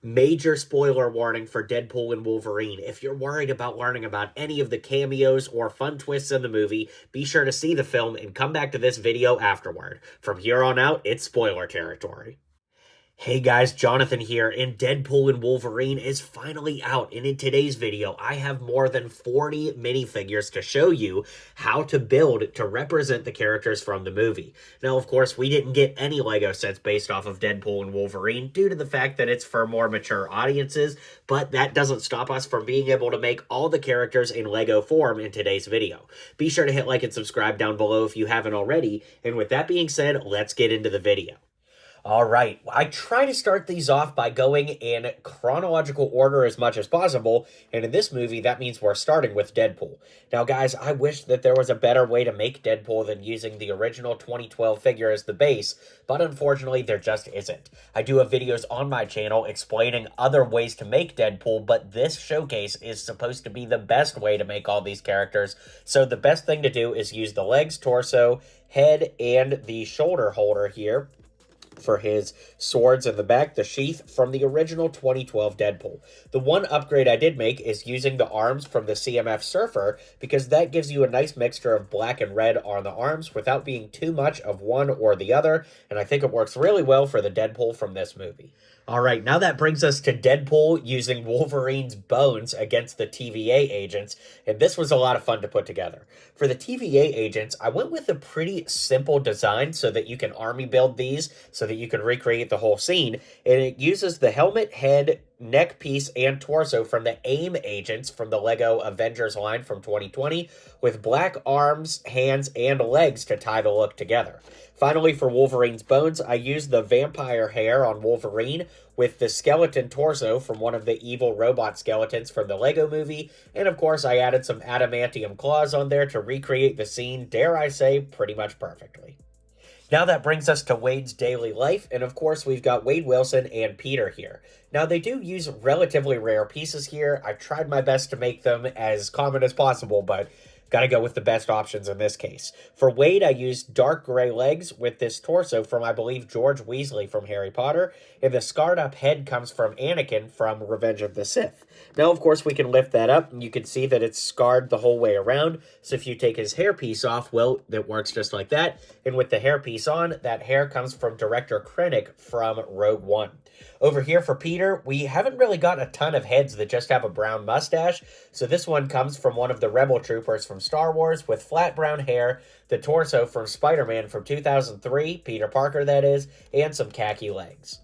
Major spoiler warning for Deadpool and Wolverine. If you're worried about learning about any of the cameos or fun twists in the movie, be sure to see the film and come back to this video afterward. From here on out, it's spoiler territory. Hey guys, Jonathan here, and Deadpool and Wolverine is finally out, and in today's video, I have more than 40 minifigures to show you how to build to represent the characters from the movie. Now, of course, we didn't get any LEGO sets based off of Deadpool and Wolverine due to the fact that it's for more mature audiences, but that doesn't stop us from being able to make all the characters in LEGO form in today's video. Be sure to hit like and subscribe down below if you haven't already, and with that being said, let's get into the video. All right, I try to start these off by going in chronological order as much as possible, and in this movie, that means we're starting with Deadpool. Now, guys, I wish that there was a better way to make Deadpool than using the original 2012 figure as the base, but unfortunately, there just isn't. I do have videos on my channel explaining other ways to make Deadpool, but this showcase is supposed to be the best way to make all these characters, so the best thing to do is use the legs, torso, head, and the shoulder holder here for his swords in the back, the sheath from the original 2012 Deadpool. The one upgrade I did make is using the arms from the CMF Surfer, because that gives you a nice mixture of black and red on the arms without being too much of one or the other, and I think it works really well for the Deadpool from this movie. All right, now that brings us to Deadpool using Wolverine's bones against the TVA agents, and this was a lot of fun to put together. For the TVA agents, I went with a pretty simple design so that you can army build these, so that you can recreate the whole scene, and it uses the helmet, head, neck piece, and torso from the AIM agents from the LEGO Avengers line from 2020, with black arms, hands, and legs to tie the look together. Finally, for Wolverine's bones, I used the vampire hair on Wolverine with the skeleton torso from one of the evil robot skeletons from the LEGO movie, and of course I added some adamantium claws on there to recreate the scene, dare I say, pretty much perfectly. Now that brings us to Wade's daily life, and of course we've got Wade Wilson and Peter here. Now they do use relatively rare pieces here. I tried my best to make them as common as possible, but gotta go with the best options in this case. For Wade, I used dark gray legs with this torso from, I believe, George Weasley from Harry Potter, and the scarred up head comes from Anakin from Revenge of the Sith. Now, of course, we can lift that up, and you can see that it's scarred the whole way around, so if you take his hairpiece off, well, it works just like that, and with the hairpiece on, that hair comes from Director Krennic from Rogue One. Over here for Peter, we haven't really got a ton of heads that just have a brown mustache, so this one comes from one of the Rebel Troopers from Star Wars with flat brown hair, the torso from Spider-Man from 2003, Peter Parker that is, and some khaki legs.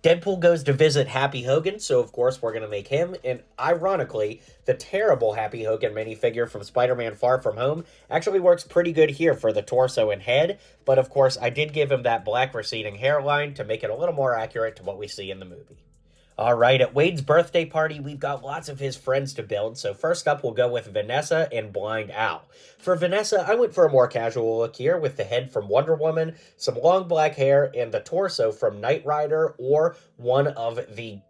Deadpool goes to visit Happy Hogan, so of course we're going to make him, and ironically, the terrible Happy Hogan minifigure from Spider-Man Far From Home actually works pretty good here for the torso and head, but of course I did give him that black receding hairline to make it a little more accurate to what we see in the movie. All right, at Wade's birthday party, we've got lots of his friends to build, so first up we'll go with Vanessa and Blind Owl. For Vanessa, I went for a more casual look here with the head from Wonder Woman, some long black hair, and the torso from Knight Rider or one of the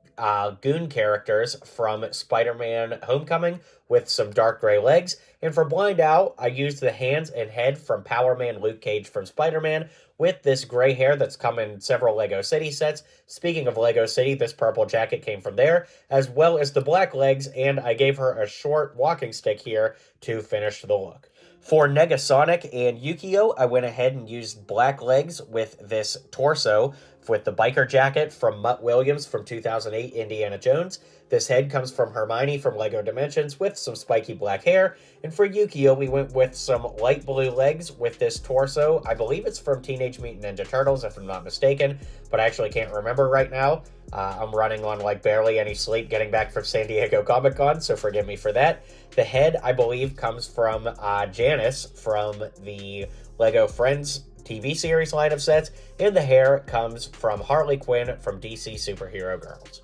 goon characters from Spider-Man Homecoming with some dark gray legs. And for Blind Owl, I used the hands and head from Power Man Luke Cage from Spider-Man with this gray hair that's come in several LEGO City sets. Speaking of LEGO City, this purple jacket came from there, as well as the black legs, and I gave her a short walking stick here to finish the look. For Negasonic and Yukio, I went ahead and used black legs with this torso with the biker jacket from Mutt Williams from 2008 Indiana Jones. This head comes from Hermione from LEGO Dimensions with some spiky black hair. And for Yukio, we went with some light blue legs with this torso. I believe it's from Teenage Mutant Ninja Turtles, if I'm not mistaken, but I actually can't remember right now. I'm running on like barely any sleep getting back from San Diego Comic-Con, so forgive me for that. The head, I believe, comes from Janice from the LEGO Friends TV series line of sets, and the hair comes from Harley Quinn from DC Superhero Girls.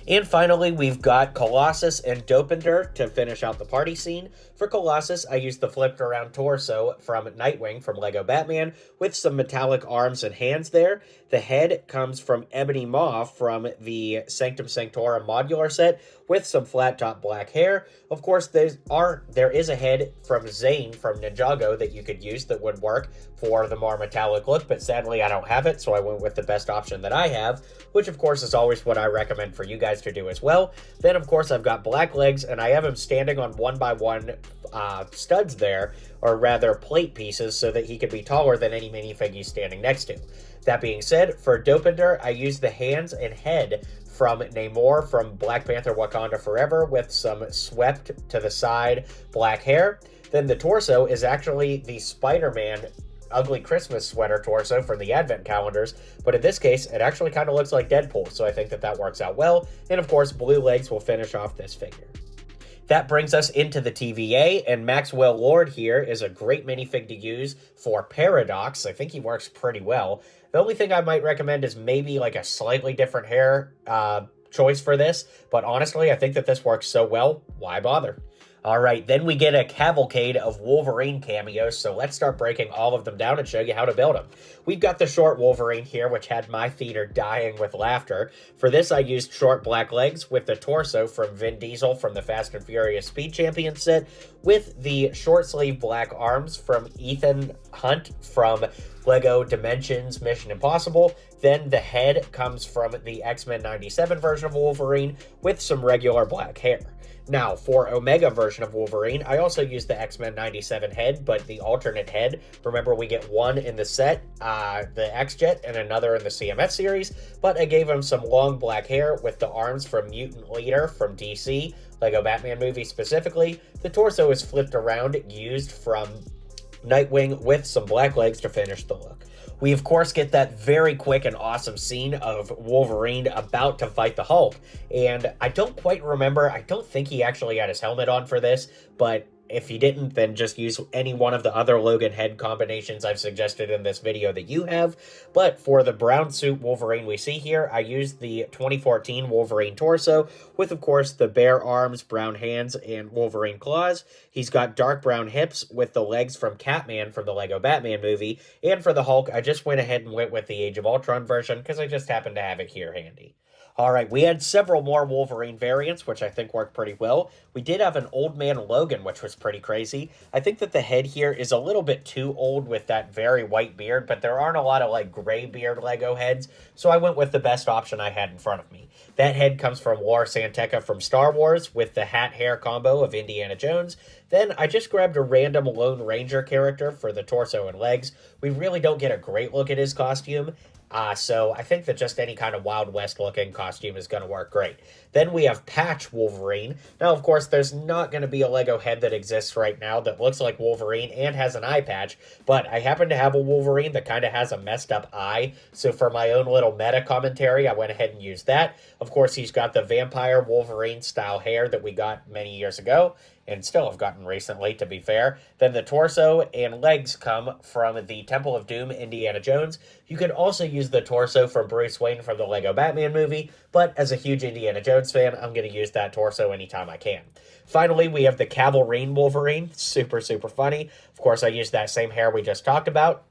And finally, we've got Colossus and Dopinder to finish out the party scene. For Colossus, I used the flipped around torso from Nightwing from LEGO Batman with some metallic arms and hands there. The head comes from Ebony Maw from the Sanctum Sanctorum modular set with some flat top black hair. Of course, there is a head from Zane from Ninjago that you could use that would work for the more metallic look, but sadly I don't have it, so I went with the best option that I have, which of course is always what I recommend for you guys to do as well. Then of course I've got black legs, and I have him standing on 1x1 studs there, or rather plate pieces, so that he could be taller than any minifig he's standing next to. That being said, for Dopinder, I used the hands and head from Namor from Black Panther Wakanda Forever with some swept to the side black hair. Then the torso is actually the Spider-Man ugly Christmas sweater torso from the advent calendars, but in this case, it actually kind of looks like Deadpool, so I think that that works out well. And of course, blue legs will finish off this figure. That brings us into the TVA, and Maxwell Lord here is a great minifig to use for Paradox. I think he works pretty well. The only thing I might recommend is maybe like a slightly different hair choice for this, but honestly, I think that this works so well, why bother? All right, then we get a cavalcade of Wolverine cameos, so let's start breaking all of them down and show you how to build them. We've got the short Wolverine here, which had my theater dying with laughter. For this, I used short black legs with the torso from Vin Diesel from the Fast and Furious Speed Champion set, with the short sleeve black arms from Ethan Hunt from Lego Dimensions Mission Impossible. Then the head comes from the XMen 97 version of Wolverine with some regular black hair. Now, for Omega version of Wolverine, I also used the X-Men 97 head, but the alternate head. Remember, we get one in the set, the X-Jet, and another in the CMF series, but I gave him some long black hair with the arms from Mutant Leader from DC, Lego Batman movie specifically. The torso is flipped around, used from Nightwing with some black legs to finish the look. We, of course, get that very quick and awesome scene of Wolverine about to fight the Hulk. And I don't quite remember, I don't think he actually had his helmet on for this, but if he didn't, then just use any one of the other Logan head combinations I've suggested in this video that you have. But for the brown suit Wolverine we see here, I used the 2014 Wolverine torso with, of course, the bare arms, brown hands, and Wolverine claws. He's got dark brown hips with the legs from Catman from the Lego Batman movie. And for the Hulk, I just went ahead and went with the Age of Ultron version because I just happened to have it here handy. Alright, we had several more Wolverine variants, which I think worked pretty well. We did have an Old Man Logan, which was pretty crazy. I think that the head here is a little bit too old with that very white beard, but there aren't a lot of, like, gray beard Lego heads, so I went with the best option I had in front of me. That head comes from Lor San Tekka from Star Wars, with the hat-hair combo of Indiana Jones. Then I just grabbed a random Lone Ranger character for the torso and legs. We really don't get a great look at his costume, so I think that just any kind of Wild West looking costume is going to work great. Then we have Patch Wolverine. Now, of course, there's not going to be a Lego head that exists right now that looks like Wolverine and has an eye patch, but I happen to have a Wolverine that kind of has a messed up eye, so for my own little meta commentary, I went ahead and used that. Of course, he's got the Vampire Wolverine style hair that we got many years ago, and still have gotten recently, to be fair. Then the torso and legs come from the Temple of Doom Indiana Jones. You can also use the torso from Bruce Wayne from the Lego Batman movie, but as a huge Indiana Jones fan, I'm going to use that torso anytime I can. Finally, we have the Cavalrine Wolverine. Super, super funny. Of course, I used that same hair we just talked about.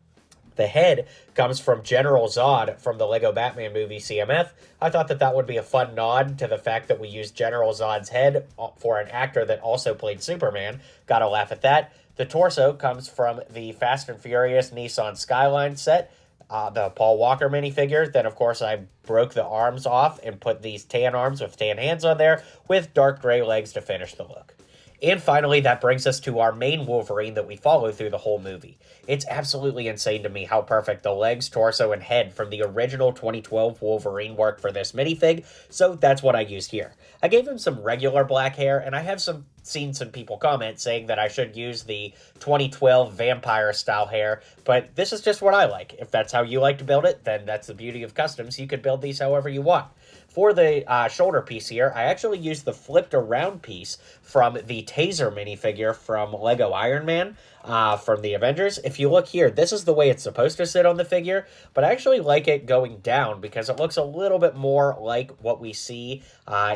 The head comes from General Zod from the Lego Batman movie CMF. I thought that that would be a fun nod to the fact that we used General Zod's head for an actor that also played Superman. Gotta laugh at that. The torso comes from the Fast and Furious Nissan Skyline set, the Paul Walker minifigure. Then, of course, I broke the arms off and put these tan arms with tan hands on there with dark gray legs to finish the look. And finally, that brings us to our main Wolverine that we follow through the whole movie. It's absolutely insane to me how perfect the legs, torso, and head from the original 2012 Wolverine work for this minifig, so that's what I used here. I gave him some regular black hair, and I have seen some people comment saying that I should use the 2012 vampire-style hair, but this is just what I like. If that's how you like to build it, then that's the beauty of customs. You could build these however you want. For the shoulder piece here, I actually used the flipped around piece from the Taser minifigure from Lego Iron Man from the Avengers. If you look here, this is the way it's supposed to sit on the figure, but I actually like it going down because it looks a little bit more like what we see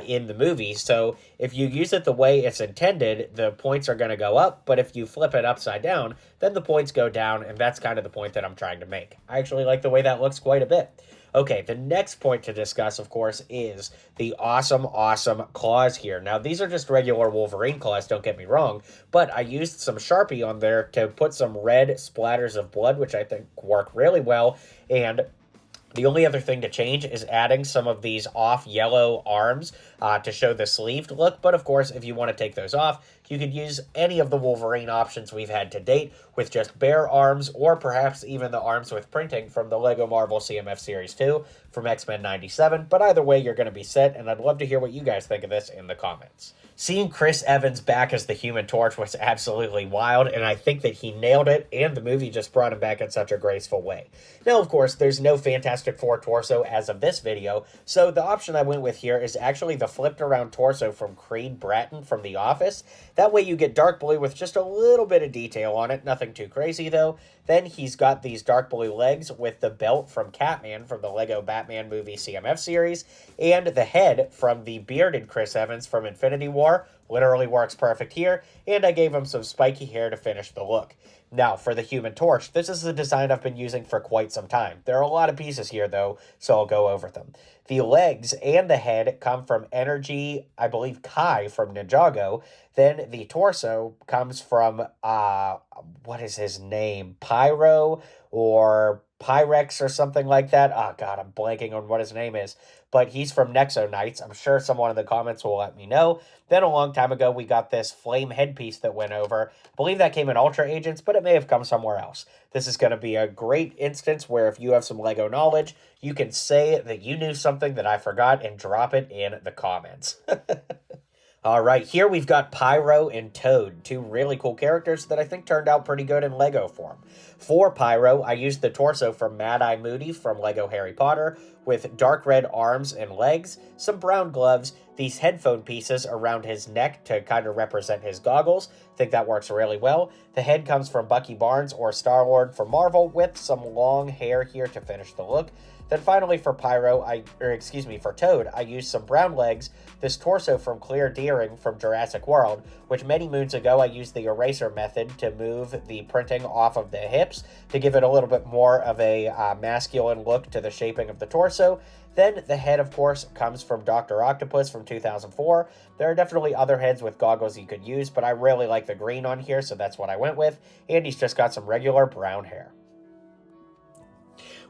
in the movie. So if you use it the way it's intended, the points are going to go up, but if you flip it upside down, then the points go down, and that's kind of the point that I'm trying to make. I actually like the way that looks quite a bit. Okay, the next point to discuss, of course, is the awesome claws here. Now, these are just regular Wolverine claws, don't get me wrong, but I used some Sharpie on there to put some red splatters of blood, which I think work really well, and the only other thing to change is adding some of these off yellow arms to show the sleeved look. But of course, if you want to take those off, you could use any of the Wolverine options we've had to date with just bare arms, or perhaps even the arms with printing from the Lego Marvel CMF Series 2 from X-Men 97. But either way, you're going to be set, and I'd love to hear what you guys think of this in the comments. Seeing Chris Evans back as the Human Torch was absolutely wild, and I think that he nailed it, and the movie just brought him back in such a graceful way. Now, of course, there's no Fantastic Four torso as of this video, so the option I went with here is actually the flipped around torso from Creed Bratton from The Office. That way you get dark blue with just a little bit of detail on it, nothing too crazy though. Then he's got these dark blue legs with the belt from Catman from the Lego Batman movie CMF series, and the head from the bearded Chris Evans from Infinity War. Literally works perfect here, and I gave him some spiky hair to finish the look. Now, for the Human Torch, this is the design I've been using for quite some time. There are a lot of pieces here, though, so I'll go over them. The legs and the head come from Energy, I believe, Kai from Ninjago. Then the torso comes from, what is his name? Pyro or Pyrex or something like that. Oh, God, I'm blanking on what his name is. But he's from Nexo Knights. I'm sure someone in the comments will let me know. Then a long time ago, we got this flame headpiece that went over. I believe that came in Ultra Agents, but it may have come somewhere else. This is going to be a great instance where if you have some Lego knowledge, you can say that you knew something that I forgot and drop it in the comments. All right, here we've got Pyro and Toad, two really cool characters that I think turned out pretty good in Lego form. For Pyro, I used the torso from Mad Eye Moody from Lego Harry Potter, with dark red arms and legs, some brown gloves, these headphone pieces around his neck to kind of represent his goggles. I think that works really well. The head comes from Bucky Barnes or Star-Lord from Marvel, with some long hair here to finish the look. Then finally for for Toad, I used some brown legs, this torso from Claire Dearing from Jurassic World, which many moons ago I used the eraser method to move the printing off of the hips to give it a little bit more of a masculine look to the shaping of the torso. Then the head, of course, comes from Dr. Octopus from 2004. There are definitely other heads with goggles you could use, but I really like the green on here, so that's what I went with. And he's just got some regular brown hair.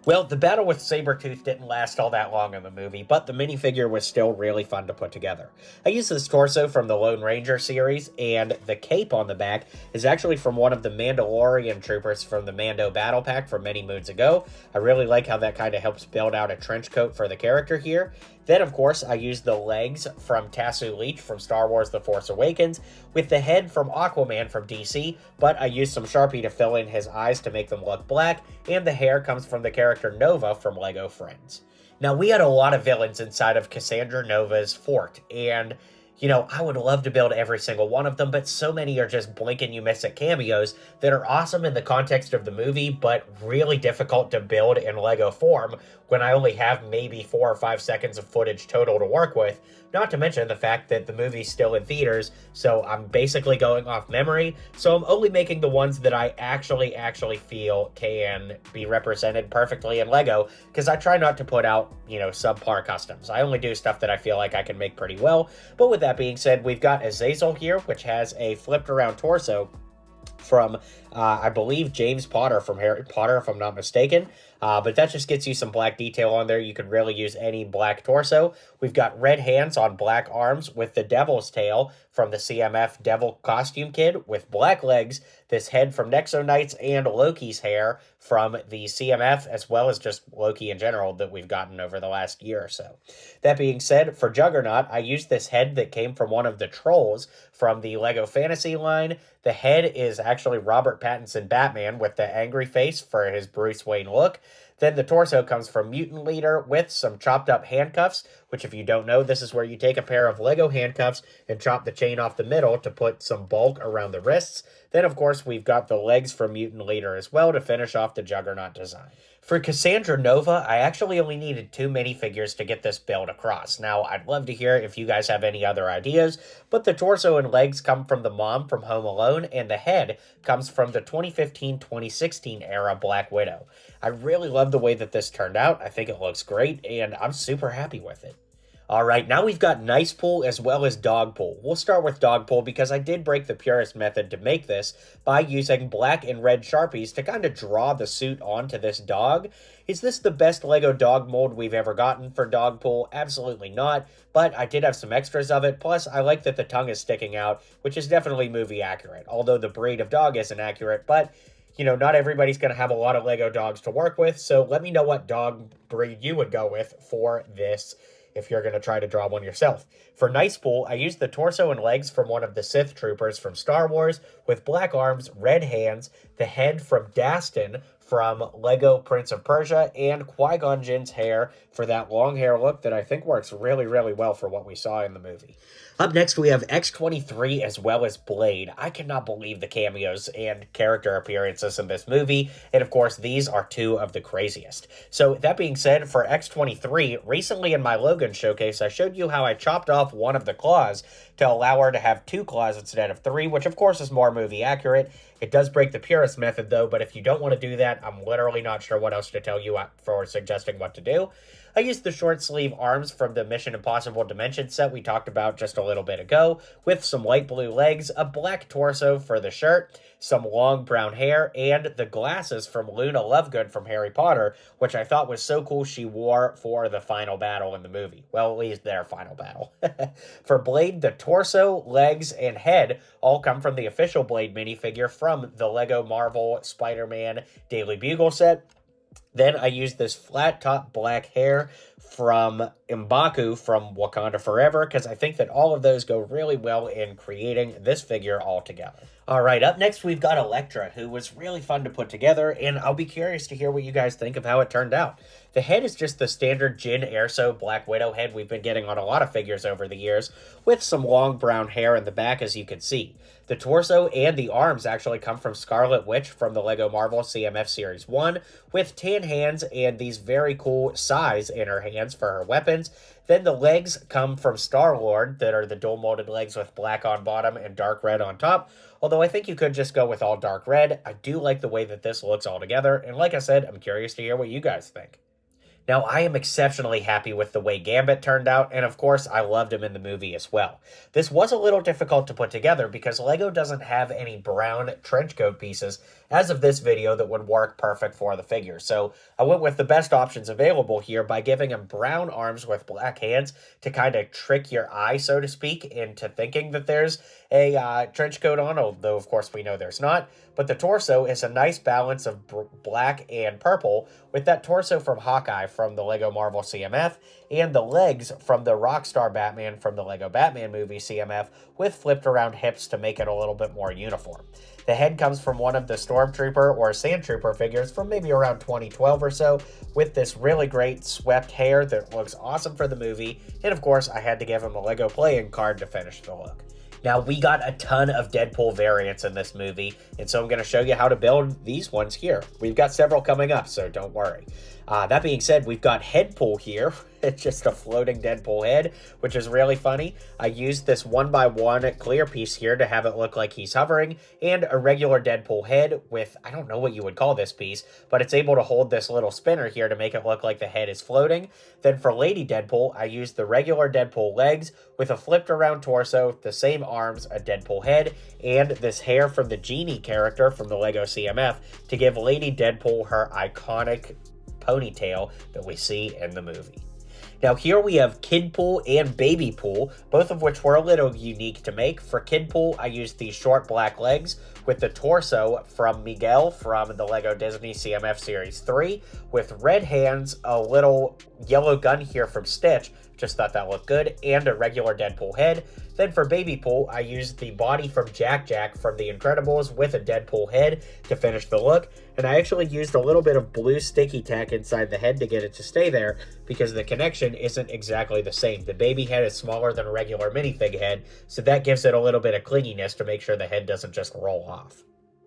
Well, the battle with Sabretooth didn't last all that long in the movie, but the minifigure was still really fun to put together. I used this torso from the Lone Ranger series, and the cape on the back is actually from one of the Mandalorian troopers from the Mando Battle Pack from many moons ago. I really like how that kind of helps build out a trench coat for the character here. Then, of course, I used the legs from Tasu Leech from Star Wars The Force Awakens, with the head from Aquaman from DC, but I used some Sharpie to fill in his eyes to make them look black, and the hair comes from the character Nova from Lego Friends. Now, we had a lot of villains inside of Cassandra Nova's fort, and I would love to build every single one of them, but so many are just blink and you miss it cameos that are awesome in the context of the movie, but really difficult to build in Lego form when I only have maybe 4 or 5 seconds of footage total to work with, not to mention the fact that the movie's still in theaters, so I'm basically going off memory, so I'm only making the ones that I actually feel can be represented perfectly in Lego, because I try not to put out, subpar customs. I only do stuff that I feel like I can make pretty well, but with that being said, we've got Azazel here, which has a flipped around torso from, I believe, James Potter from Harry Potter, if I'm not mistaken. But that just gets you some black detail on there. You could really use any black torso. We've got red hands on black arms with the devil's tail from the CMF Devil Costume Kid, with black legs, this head from Nexo Knights, and Loki's hair from the CMF, as well as just Loki in general that we've gotten over the last year or so. That being said, for Juggernaut, I used this head that came from one of the trolls from the Lego Fantasy line. The head is actually Robert Pattinson Batman with the angry face for his Bruce Wayne look. Then the torso comes from Mutant Leader with some chopped up handcuffs, which if you don't know, this is where you take a pair of Lego handcuffs and chop the chain off the middle to put some bulk around the wrists. Then, of course, we've got the legs from Mutant Leader as well to finish off the Juggernaut design. For Cassandra Nova, I actually only needed 2 minifigures to get this build across. Now, I'd love to hear if you guys have any other ideas, but the torso and legs come from the mom from Home Alone, and the head comes from the 2015-2016 era Black Widow. I really love the way that this turned out. I think it looks great, and I'm super happy with it. Alright, now we've got Nicepool as well as Dogpool. We'll start with Dogpool because I did break the purist method to make this by using black and red Sharpies to kind of draw the suit onto this dog. Is this the best Lego dog mold we've ever gotten for Dogpool? Absolutely not, but I did have some extras of it, plus I like that the tongue is sticking out, which is definitely movie accurate, although the breed of dog isn't accurate, but you know, not everybody's going to have a lot of Lego dogs to work with, so let me know what dog breed you would go with for this if you're going to try to draw one yourself. For Nicepool, I used the torso and legs from one of the Sith troopers from Star Wars with black arms, red hands, the head from Dastan from Lego Prince of Persia, and Qui-Gon Jinn's hair for that long hair look that I think works really, really well for what we saw in the movie. Up next, we have X-23 as well as Blade. I cannot believe the cameos and character appearances in this movie, and of course, these are 2 of the craziest. So, that being said, for X-23, recently in my Logan showcase, I showed you how I chopped off one of the claws to allow her to have 2 claws instead of 3, which of course is more movie accurate. It does break the purist method though, but if you don't want to do that, I'm literally not sure what else to tell you for suggesting what to do. I used the short sleeve arms from the Mission Impossible Dimension set we talked about just a little bit ago, with some light blue legs, a black torso for the shirt, some long brown hair, and the glasses from Luna Lovegood from Harry Potter, which I thought was so cool she wore for the final battle in the movie. Well, at least their final battle. For Blade, the torso, legs, and head all come from the official Blade minifigure from the Lego Marvel Spider-Man Daily Bugle set. Then I used this flat top black hair from M'Baku from Wakanda Forever because I think that all of those go really well in creating this figure all together. Alright, up next we've got Electra, who was really fun to put together, and I'll be curious to hear what you guys think of how it turned out. The head is just the standard Jyn Erso Black Widow head we've been getting on a lot of figures over the years, with some long brown hair in the back as you can see. The torso and the arms actually come from Scarlet Witch from the Lego Marvel CMF Series 1, with tan hands and these very cool sais in her hands for her weapons. Then the legs come from Star-Lord, that are the dual molded legs with black on bottom and dark red on top. Although I think you could just go with all dark red. I do like the way that this looks all together, and like I said, I'm curious to hear what you guys think. Now, I am exceptionally happy with the way Gambit turned out, and of course, I loved him in the movie as well. This was a little difficult to put together because LEGO doesn't have any brown trench coat pieces as of this video that would work perfect for the figure. So I went with the best options available here by giving him brown arms with black hands to kind of trick your eye, so to speak, into thinking that there's a trench coat on, although of course we know there's not. But the torso is a nice balance of black and purple, with that torso from Hawkeye from the Lego Marvel CMF, and the legs from the Rockstar Batman from the Lego Batman movie CMF, with flipped around hips to make it a little bit more uniform. The head comes from one of the Stormtrooper or Sandtrooper figures from maybe around 2012 or so, with this really great swept hair that looks awesome for the movie, and of course I had to give him a Lego playing card to finish the look. Now, we got a ton of Deadpool variants in this movie, and so I'm going to show you how to build these ones here. We've got several coming up, so don't worry. That being said, we've got Headpool here. It's just a floating Deadpool head, which is really funny. I used this 1x1 clear piece here to have it look like he's hovering, and a regular Deadpool head with, I don't know what you would call this piece, but it's able to hold this little spinner here to make it look like the head is floating. Then for Lady Deadpool, I used the regular Deadpool legs with a flipped around torso, the same arms, a Deadpool head, and this hair from the Genie character from the Lego CMF to give Lady Deadpool her iconic ponytail that we see in the movie. Now here we have Kidpool and Babypool, both of which were a little unique to make. For Kidpool, I used these short black legs with the torso from Miguel from the Lego Disney CMF Series 3, with red hands, a little yellow gun here from Stitch, Just thought that looked good, and a regular Deadpool head. Then for Baby Pool, I used the body from Jack from The Incredibles with a Deadpool head to finish the look, and I actually used a little bit of blue sticky tack inside the head to get it to stay there, because the connection isn't exactly the same. The baby head is smaller than a regular minifig head, so that gives it a little bit of clinginess to make sure the head doesn't just roll off.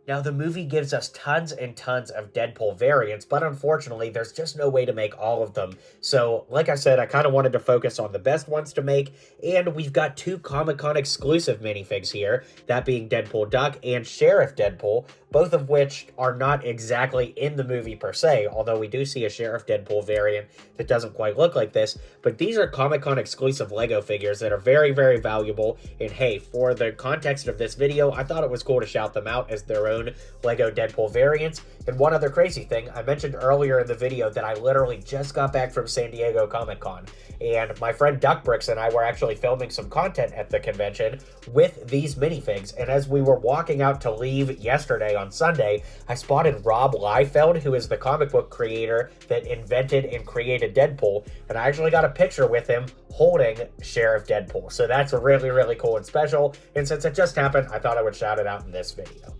Now, the movie gives us tons and tons of Deadpool variants, but unfortunately, there's just no way to make all of them. So, like I said, I kind of wanted to focus on the best ones to make, and we've got 2 Comic-Con exclusive minifigs here, that being Deadpool Duck and Sheriff Deadpool, both of which are not exactly in the movie per se, although we do see a Sheriff Deadpool variant that doesn't quite look like this, but these are Comic-Con exclusive LEGO figures that are very, very valuable, and hey, for the context of this video, I thought it was cool to shout them out as their own LEGO Deadpool variants. And one other crazy thing, I mentioned earlier in the video that I literally just got back from San Diego Comic-Con, and my friend Duckbricks and I were actually filming some content at the convention with these minifigs, and as we were walking out to leave yesterday on Sunday, I spotted Rob Liefeld, who is the comic book creator that invented and created Deadpool, and I actually got a picture with him holding Sheriff Deadpool. So that's really, really cool and special, and since it just happened, I thought I would shout it out in this video.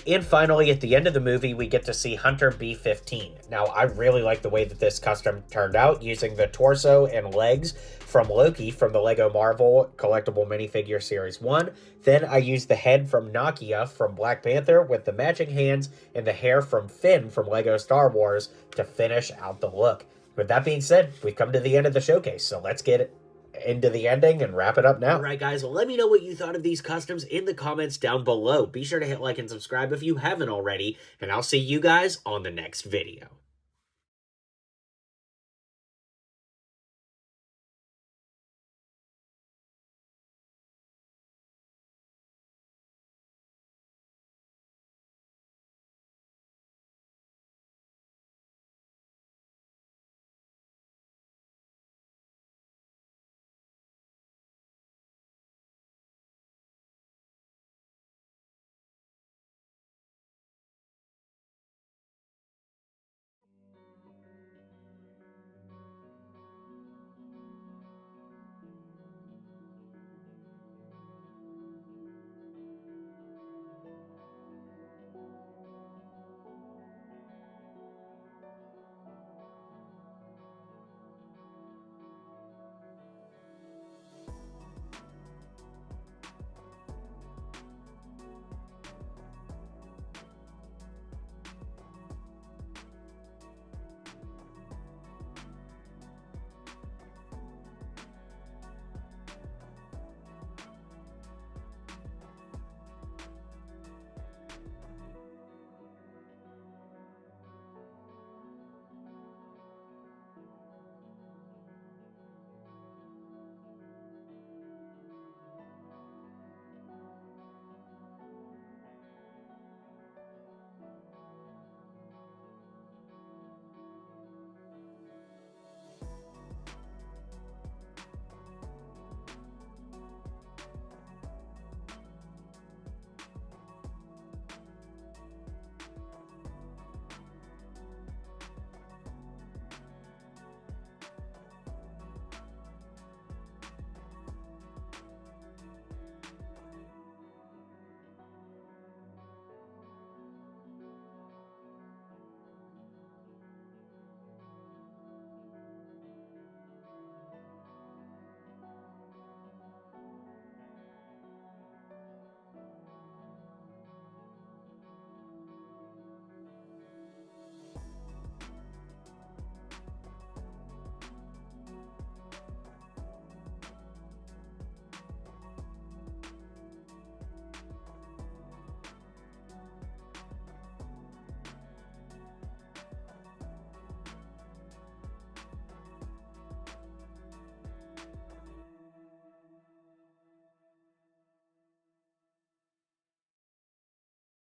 And finally, at the end of the movie, we get to see Hunter B-15. Now, I really like the way that this custom turned out, using the torso and legs from Loki from the LEGO Marvel Collectible Minifigure Series 1. Then I used the head from Nakia from Black Panther with the matching hands and the hair from Finn from LEGO Star Wars to finish out the look. With that being said, we've come to the end of the showcase, so let's get into the ending and wrap it up now. Alright guys, let me know what you thought of these customs in the comments down below. Be sure to hit like and subscribe if you haven't already, and I'll see you guys on the next video.